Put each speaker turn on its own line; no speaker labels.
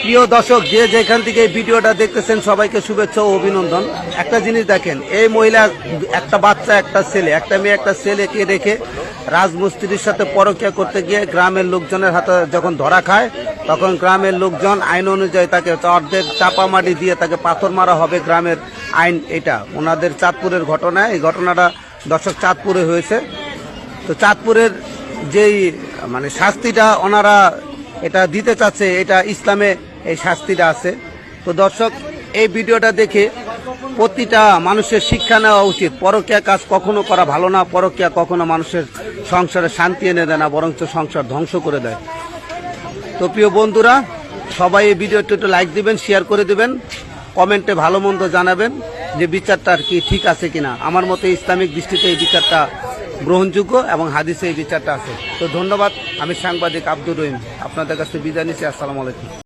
প্রিয় দর্শক, যে যেখান থেকে এই ভিডিওটা দেখতেছেন সবাইকে শুভেচ্ছা ও অভিনন্দন। একটা জিনিস দেখেন, এই মহিলা একটা বাচ্চা, একটা ছেলে, একটা মেয়ে, একটা ছেলেকে রেখে রাজমিস্ত্রির সাথে পরকীয়া করতে গিয়ে গ্রামের লোকজনের হাতে যখন ধরা খায়, তখন গ্রামের লোকজন আইন অনুযায়ী তাকে অর্ধেক চাপামাটি দিয়ে তাকে পাথর মারা হবে। গ্রামের আইন এটা, ওনাদের চাঁদপুরের ঘটনা। এই ঘটনাটা দর্শক চাঁদপুরে হয়েছে। তো চাঁদপুরের যেই শাস্তিটা ওনারা এটা দিতে চাচ্ছে, এটা ইসলামে এই শাস্তিটা আছে। তো দর্শক, এই ভিডিওটা দেখে প্রতিটা মানুষের শিক্ষা নেওয়া উচিত। পরকীয়া কাজ কখনো করা ভালো না। পরকীয়া কখনো মানুষের সংসারে শান্তি এনে দেয় না, বরঞ্চ সংসার ধ্বংস করে দেয়। তো প্রিয় বন্ধুরা, সবাই এই ভিডিওটা একটু লাইক দিবেন, শেয়ার করে দিবেন, কমেন্টে ভালো মন্দ জানাবেন যে বিচারটা আর কি ঠিক আছে কিনা। আমার মতে ইসলামিক দৃষ্টিতে এই বিচারটা গ্রহণযোগ্য এবং হাদিসে এই বিচারটা আছে। তো ধন্যবাদ। আমি সাংবাদিক আব্দুর রহিম আপনাদের কাছে বিদায় নিচ্ছি। আসসালামু আলাইকুম।